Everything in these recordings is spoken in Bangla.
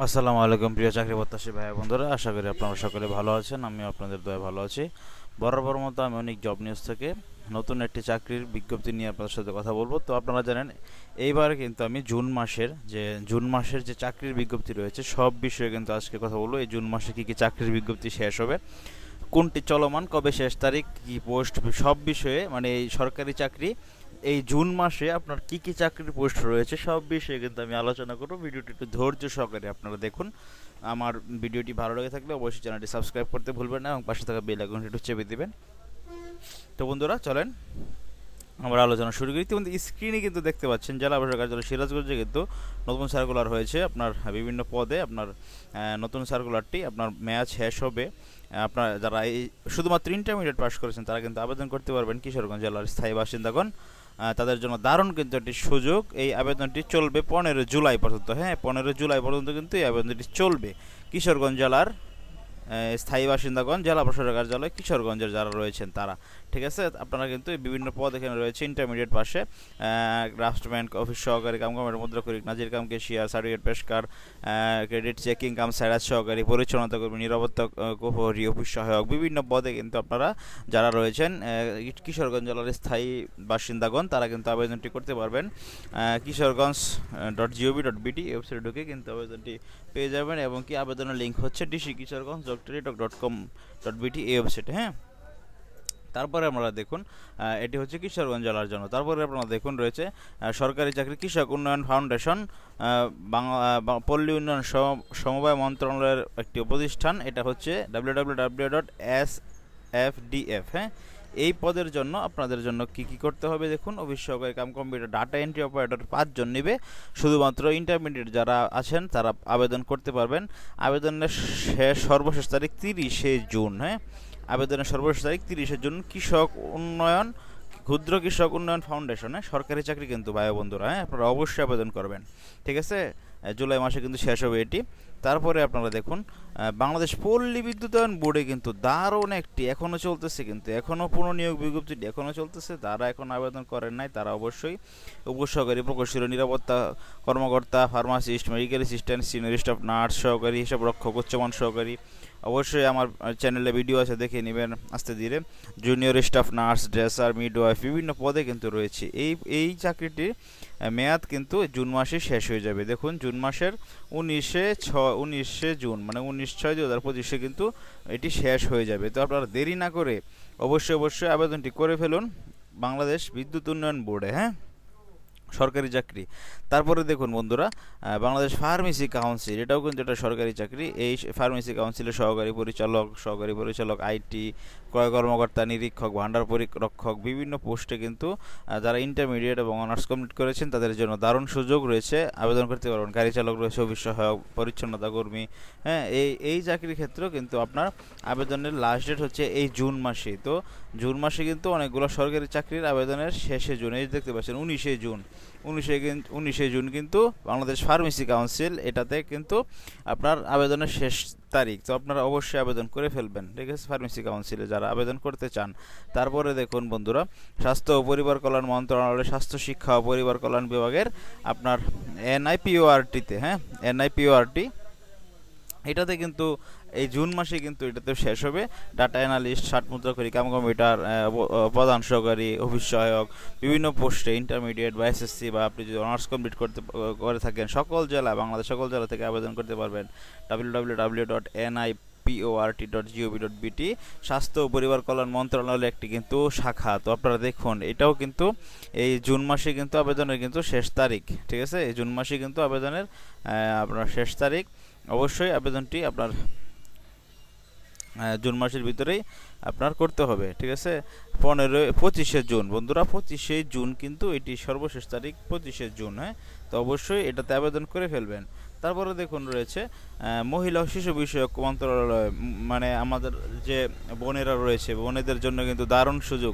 আসসালামু আলাইকুম প্রিয় চাকরি প্রত্যাশী ভাই বন্ধুরা, আশা করি আপনারা সকলে ভালো আছেন। আমি আপনাদের দয়ায় ভালো আছি। বরাবর মতো আমি অনেক জব নিউজ থেকে নতুন একটি চাকরির বিজ্ঞপ্তি নিয়ে আপনাদের সাথে কথা বলবো। তো আপনারা জানেন এইবার কিন্তু আমি জুন মাসের যে চাকরির বিজ্ঞপ্তি রয়েছে সব বিষয়ে কিন্তু আজকে কথা বলবো। এই জুন মাসে কী কী চাকরির বিজ্ঞপ্তি শেষ হবে, কোনটি চলমান, কবে শেষ তারিখ, কী পোস্ট, সব বিষয়ে মানে এই সরকারি চাকরি এই জুন মাসে আপনার কি কি চাকরির পোস্ট রয়েছে সব বিষয়ে কিন্তু আমি আলোচনা করব। ভিডিওটি একটু ধৈর্য সহকারে আপনারা দেখুন। আমার ভিডিওটি ভালো লেগে থাকলে অবশ্যই চ্যানেলটি সাবস্ক্রাইব করতে ভুলবেন না এবং পাশে থাকা বেল আইকনটি একটু চেপে দিবেন। তো বন্ধুরা চলেন আমরা আলোচনা শুরু করি। কিন্তু স্ক্রিনে কিন্তু দেখতে পাচ্ছেন জেলা প্রশাসক কার্যালয় সিরাজগঞ্জে কিন্তু নতুন সার্কুলার হয়েছে আপনার বিভিন্ন পদে। আপনার নতুন সার্কুলারটি আপনার মেয়াদ শেষ হবে। আপনার যারা এই শুধুমাত্র ইন্টারমিডিয়েট পাস করেছেন তারা কিন্তু আবেদন করতে পারবেন। কিশোরগঞ্জ জেলার স্থায়ী বাসিন্দাগণ, তাদের জন্য দারুণ কিন্তু একটি সুযোগ। এই আবেদনটি চলবে 15 জুলাই পর্যন্ত। হ্যাঁ, 15 জুলাই পর্যন্ত কিন্তু এই আবেদনটি চলবে। কিশোরগঞ্জ জেলার স্থায়ী বাসিন্দাগণ, জেলা প্রশাসক কার্যালয় কিশোরগঞ্জের যারা রয়েছেন তারা, ঠিক আছে। আপনারা কিন্তু বিভিন্ন পদ এখানে রয়েছে ইন্টারমিডিয়েট পাশে ড্রাফটম্যান, অফিস সহকারী কাম কম্পিউটার মুদ্রাক্ষরিক, নাজির কাম কেশিয়ার, সার্টিফিকেট পেশকার, ক্রেডিট চেকিং কাম সাইরাজ সহকারী, পরিচ্ছন্নতা কর্মী, নিরাপত্তা প্রহরী, অফিস সহায়ক, বিভিন্ন পদে কিন্তু আপনারা যারা রয়েছেন কিশোরগঞ্জ জেলার স্থায়ী বাসিন্দাগণ তারা কিন্তু আবেদনটি করতে পারবেন। kishorganj.gov.bt ওয়েবসাইটে ঢুকে কিন্তু আবেদনটি পেয়ে যাবেন এবং কি আবেদনের লিঙ্ক হচ্ছে dckishorganj.টেলিটক.com.bt এই ওয়েবসাইটে। হ্যাঁ, তারপরে আপনারা দেখুন এটি হচ্ছে কিশোরগঞ্জ জেলার জন্য। তারপরে আপনারা দেখুন রয়েছে সরকারি চাকরি কৃষক উন্নয়ন ফাউন্ডেশন, পল্লী উন্নয়ন সমবায় মন্ত্রণালয়ের একটি প্রতিষ্ঠান। এটা হচ্ছে www.sfdf। হ্যাঁ, এই পদের জন্য আপনাদের জন্য কি কি করতে হবে দেখুন। অফিস সহকারী cum computer data entry operator 5 জন নেবে। শুধুমাত্র ইন্টারমিডিয়েট যারা আছেন তারা আবেদন করতে পারবেন। আবেদনের সর্বশেষ তারিখ 30 জুন। হ্যাঁ, আবেদনের সর্বশেষ তারিখ 30 জুন। ক্ষুদ্র কৃষক উন্নয়ন ফাউন্ডেশনে সরকারি চাকরি কিন্তু ভাই বন্ধুরা। হ্যাঁ, আপনারা অবশ্যই আবেদন করবেন, ঠিক আছে। জুলাই মাসে কিন্তু শেষ হবে এটি। তারপরে আপনারা দেখুন বাংলাদেশ পল্লী বিদ্যুতায়ন বোর্ডে কিন্তু দারুণ একটি এখনও চলতেছে, কিন্তু এখনও পুনঃনিয়োগ বিজ্ঞপ্তিটি এখনও চলতেছে। যারা এখন আবেদন করেন নাই তারা অবশ্যই উপসহকারী, প্রকৌশলী, নিরাপত্তা কর্মকর্তা, pharmacist, medical assistant, senior staff nurse সহকারী, হিসাব রক্ষক, উচ্চমান সহকারী, অবশ্যই আমার চ্যানেলে ভিডিও আছে দেখে নেবেন আস্তে ধীরে। Junior staff nurse, dresser, midwife, বিভিন্ন পদে কিন্তু রয়েছে। এই চাকরিটির মেয়াদ কিন্তু জুন মাসে শেষ হয়ে যাবে। দেখুন জুন মাসের 19 জুন মানে 19/6/2025 কিন্তু এটি শেষ হয়ে যাবে। তো আপনারা দেরি না করে অবশ্যই আবেদনটি করে ফেলুন বাংলাদেশ বিদ্যুৎ উন্নয়ন বোর্ডে। হ্যাঁ, সরকারি চাকরি। তারপরে দেখুন বন্ধুরা বাংলাদেশ ফার্মেসি কাউন্সিল, এটাও কিন্তু একটা সরকারি চাকরি। এই ফার্মেসি কাউন্সিলের সহকারী পরিচালক, আইটি, ক্রয় কর্মকর্তা, নিরীক্ষক, ভান্ডার পরিরক্ষক, বিভিন্ন পোস্টে কিন্তু যারা ইন্টারমিডিয়েট এবং অনার্স কমপ্লিট করেছেন তাদের জন্য দারুণ সুযোগ রয়েছে, আবেদন করতে পারবেন। গাড়ি চালক রয়েছে, অফিস সহায়ক, পরিচ্ছন্নতা কর্মী। হ্যাঁ, এই চাকরির ক্ষেত্রেও কিন্তু আপনার আবেদনের লাস্ট ডেট হচ্ছে এই জুন মাসে। তো জুন মাসে কিন্তু অনেকগুলো সরকারি চাকরির আবেদনের শেষে জুন, এই দেখতে পাচ্ছেন 19 জুন কিন্তু বাংলাদেশ ফার্মেসি কাউন্সিল, এটাতে কিন্তু আপনার আবেদনের শেষ তারিখ। তো আপনারা অবশ্যই আবেদন করে ফেলবেন, ঠিক আছে, ফার্মেসি কাউন্সিলে যারা আবেদন করতে চান। তারপরে দেখুন বন্ধুরা স্বাস্থ্য ও পরিবার কল্যাণ মন্ত্রণালয়ের স্বাস্থ্য শিক্ষা ও পরিবার কল্যাণ বিভাগের আপনার এনআইপিওআরটিতে, হ্যাঁ এনআইপিওআরটি, এটাতে কিন্তু এই জুন মাসে কিন্তু এটাতে শেষ হবে। ডাটা অ্যানালিস্ট, 60 মুদ্রাক্ষরী, কাম কম্পিউটার, প্রধান সহকারী, অফিস সহায়ক, বিভিন্ন পোস্টে ইন্টারমিডিয়েট বা এসএসসি বা আপনি যদি অনার্স কমপ্লিট করে থাকেন বাংলাদেশ সকল জেলা থেকে আবেদন করতে পারবেন। www.niport.gov.bt স্বাস্থ্য ও পরিবার কল্যাণ মন্ত্রণালয়ের একটি কিন্তু শাখা। তো আপনারা দেখুন এটাও কিন্তু এই জুন মাসে কিন্তু আবেদনের কিন্তু শেষ তারিখ, ঠিক আছে। এই জুন মাসে কিন্তু আবেদনের আপনার শেষ তারিখ। অবশ্যই আবেদনটি আপনার জুন মাসের ভিতরেই আপনার করতে হবে, ঠিক আছে। 25 জুন বন্ধুরা, 25 জুন কিন্তু এটি সর্বশেষ তারিখ, 25 জুন। হ্যাঁ, তো অবশ্যই এটাতে আবেদন করে ফেলবেন। তারপরে দেখুন রয়েছে মহিলা ও শিশু বিষয়ক মন্ত্রণালয়, মানে আমাদের যে বোনেরা রয়েছে বোনেদের জন্য কিন্তু দারুণ সুযোগ।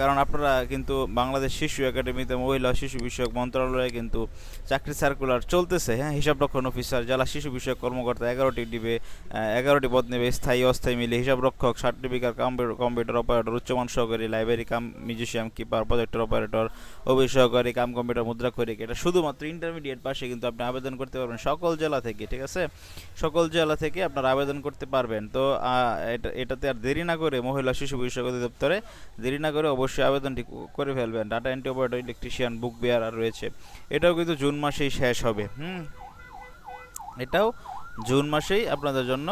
কারণ আপনারা কিন্তু বাংলাদেশ শিশু একাডেমিতে মহিলা শিশু বিষয়ক মন্ত্রণালয়ে কিন্তু চাকরি সার্কুলার চলতেছে, হ্যাঁ। হিসাবরক্ষণ অফিসার, জেলা শিশু বিষয়ক কর্মকর্তা 11টি দিবে, 11টি পদ নেবে, স্থায়ী অস্থায়ী মিলে হিসাবরক্ষক, সার্টিফিকেট, কম্পিউটার অপারেটর, উচ্চমান সহকারী, লাইব্রেরি কাম মিউজিশিয়াম কিপার, প্রজেক্টর অপারেটর, অফিস সহকারী কাম কম্পিউটার মুদ্রাক্ষরিক। এটা শুধুমাত্র ইন্টারমিডিয়েট পাশে কিন্তু আপনি আবেদন করতে পারবেন সকল জেলা থেকে, ঠিক আছে। সকল জেলা থেকে আপনারা আবেদন করতে পারবেন। তো এটাতে আর দেরি না করে মহিলা শিশু বিষয়ক অধিদপ্তরে দেরি না করে অবশ্যই আবেদনটি করে ফেলবেন। ডাটা এন্ট্রি অপারেটর, ইলেকট্রিশিয়ান, বুক বেয়ারার রয়েছে। এটাও কিন্তু জুন মাসেই শেষ হবে। এটাও জুন মাসেই আপনাদের জন্য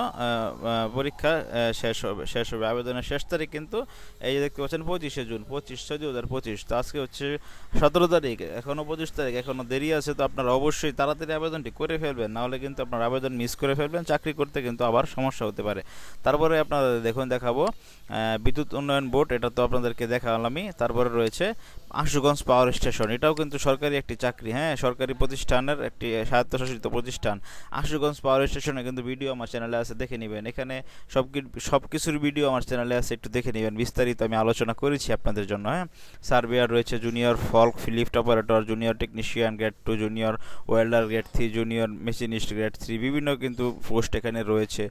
পরীক্ষা শেষ হবে। আবেদনের শেষ তারিখ কিন্তু এই যে দেখতে পাচ্ছেন 25শে জুন, 25/6/2025। তো আজকে হচ্ছে 17 তারিখ, এখনও 25 তারিখ, এখনও দেরি আছে। তো আপনারা অবশ্যই তাড়াতাড়ি আবেদনটি করে ফেলবেন, নাহলে কিন্তু আপনার আবেদন মিস করে ফেলবেন, চাকরি করতে কিন্তু আবার সমস্যা হতে পারে। তারপরে আপনাদের দেখাবো বিদ্যুৎ উন্নয়ন বোর্ড, এটা তো আপনাদেরকে দেখালামই। তারপরে রয়েছে আশুগঞ্জ পাওয়ার স্টেশন, এটাও কিন্তু সরকারি একটি চাকরি, হ্যাঁ, সরকারি প্রতিষ্ঠানের একটি স্বায়ত্তশাসিত প্রতিষ্ঠান। আশুগঞ্জ পাওয়ার স্টেশনে কিন্তু ভিডিও আমার চ্যানেলে আছে, দেখে নেবেন। এখানে সব কিছুর ভিডিও আমার চ্যানেলে আছে, একটু দেখে নেবেন। বিস্তারিত আমি আলোচনা করেছি আপনাদের জন্য, হ্যাঁ। সার্ভেয়ার রয়েছে, junior flock lift operator, junior technician grade 2, junior welder grade 3, junior machinist grade 3, বিভিন্ন কিন্তু পোস্ট এখানে রয়েছে।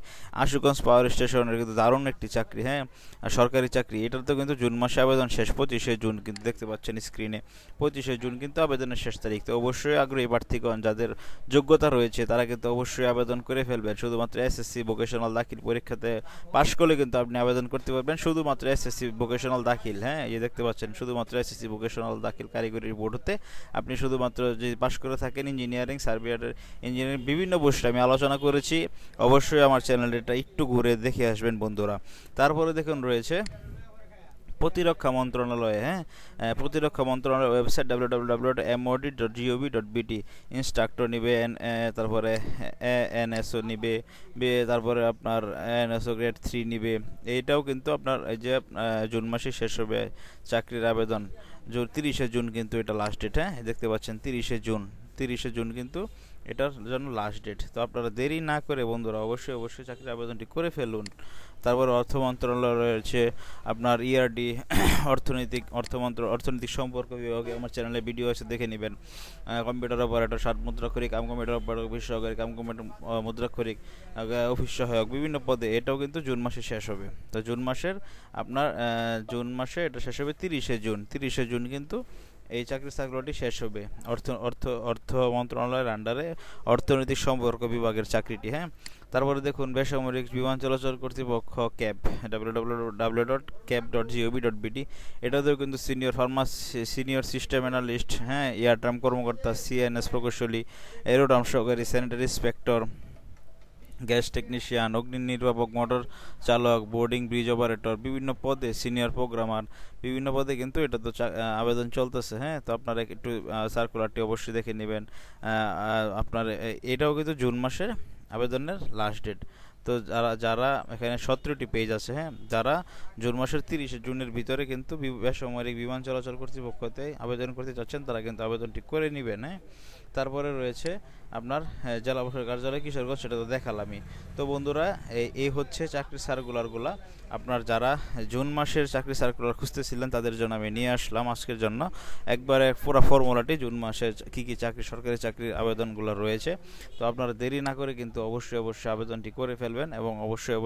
আশুগঞ্জ পাওয়ার স্টেশনের কিন্তু দারুণ একটি চাকরি, হ্যাঁ, আর সরকারি চাকরি। এটার তো কিন্তু জুন মাসে আবেদন শেষ, 25শে জুন কিন্তু দেখতে পাচ্ছেন স্ক্রিনে, 25শে জুন কিন্তু আবেদনের শেষ তারিখ। তো অবশ্যই আগ্রহী প্রার্থীগণ যাদের যোগ্যতা রয়েছে তারা কিন্তু অবশ্যই আবেদন করে ফেলবেন। শুধুমাত্র এসএসসি ভোকেশনাল দাখিল পরীক্ষাতে পাশ করলে কিন্তু আপনি আবেদন করতে পারবেন, শুধুমাত্র এসএসসি ভোকেশনাল দাখিল, হ্যাঁ, এই দেখতে পাচ্ছেন শুধুমাত্র এসএসসি ভোকেশনাল দাখিল কারিগরি বোর্ড হতে আপনি শুধুমাত্র যদি পাশ করে থাকেন ইঞ্জিনিয়ারিং, সার্ভেয়ার ইঞ্জিনিয়ারিং, বিভিন্ন পোস্টে আমি আলোচনা করেছি। অবশ্যই আমার চ্যানেলটা একটু ঘুরে দেখে আসবেন বন্ধুরা। তারপরে দেখুন রয়েছে প্রতিরক্ষা মন্ত্রণালয়ে, হ্যাঁ, প্রতিরক্ষা মন্ত্রণালয়ের ওয়েবসাইট www.mod.gov.bt। ইনস্ট্রাক্টর নিবে, তারপরে এনএসও নিবে, তারপরে আপনার এনএসও গ্রেড 3 নিবে। এইটাও কিন্তু আপনার এই যে জুন মাসে শেষ হবে চাকরির আবেদন। 30শে জুন কিন্তু এটা লাস্ট ডেট, হ্যাঁ, দেখতে পাচ্ছেন 30শে জুন কিন্তু এটার জন্য লাস্ট ডেট। তো আপনারা দেরি না করে বন্ধুরা অবশ্যই চাকরির আবেদনটি করে ফেলুন। তারপর অর্থ মন্ত্রণালয় রয়েছে আপনার ইআরডি, অর্থনৈতিক সম্পর্ক বিভাগে আমার চ্যানেলে ভিডিও আছে, দেখে নেবেন। কম্পিউটার অপারেটর, ষাট মুদ্রাক্ষরিক, কাম কম্পিউটার অপারেটর, অফিস সহকারী, কাম কম্পিউটার মুদ্রাক্ষরিক, অফিস সহায়ক, বিভিন্ন পদে। এটাও কিন্তু জুন মাসে শেষ হবে। তো জুন মাসে এটা শেষ হবে 30শে জুন কিন্তু এই চাকরির সার্কুলারটি শেষ হবে। অর্থ মন্ত্রণালয়ের আন্ডারে অর্থনৈতিক সম্পর্ক বিভাগের চাকরিটি, হ্যাঁ। তারপরে দেখুন বেসামরিক বিমান চলাচল কর্তৃপক্ষ ক্যাব, www.cab.gov.bt। এটাতেও কিন্তু সিনিয়র সিস্টেম অ্যানালিস্ট, হ্যাঁ, এয়ারট্রাম কর্মকর্তা, সিএনএস প্রকৌশলী, এরোড্রাম সহকারী, স্যানিটারি ইন্সপেক্টর, গ্যাস টেকনিশিয়ান, অগ্নি নির্বাপক, মোটর চালক, বোর্ডিং ব্রিজ অপারেটর, বিভিন্ন পদে সিনিয়র প্রোগ্রামার, বিভিন্ন পদে কিন্তু এটা তো আবেদন চলতেছে, হ্যাঁ। তো আপনারা একটু সার্কুলারটি অবশ্যই দেখে নেবেন। আপনার এটাও কিন্তু জুন মাসের আবেদনের লাস্ট ডেট। তো যারা এখানে 17টি পেজ আছে, হ্যাঁ, যারা জুন মাসের 30শে জুনের ভিতরে কিন্তু বেসামরিক বিমান চলাচল কর্তৃপক্ষতে আবেদন করতে চাচ্ছেন তারা কিন্তু আবেদনটি করে নেবেন, হ্যাঁ। তারপরে রয়েছে আপনার জেলা প্রশাসক কার্যালয় কিশোরগঞ্জ, সেটা তো দেখালামই। তো বন্ধুরা এই হচ্ছে চাকরির সার্কুলারগুলা। আপনার যারা জুন মাসের চাকরি সার্কুলার খুঁজতেছিলেন তাদের জন্য আমি নিয়ে আসলাম আজকের জন্য একবারে পুরো ফর্মুলাটি, জুন মাসে কী সরকারি চাকরির আবেদনগুলো রয়েছে। তো আপনারা দেরি না করে কিন্তু অবশ্যই আবেদনটি করে ফেলবেন এবং অবশ্যই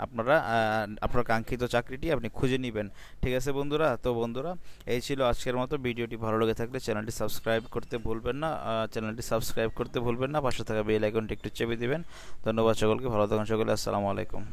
আপনারা আপনার কাঙ্ক্ষিত চাকরিটি আপনি খুঁজে নেবেন, ঠিক আছে বন্ধুরা। তো বন্ধুরা এই ছিল আজকের মতো। ভিডিওটি ভালো লেগে থাকলে চ্যানেলটি সাবস্ক্রাইব করতে ভুলবেন না, পাশে থাকা বেল আইকনটি একটু চেপে দিবেন। ধন্যবাদ সকলকে, ভালো থাকুন সকলে, আসসালামু আলাইকুম।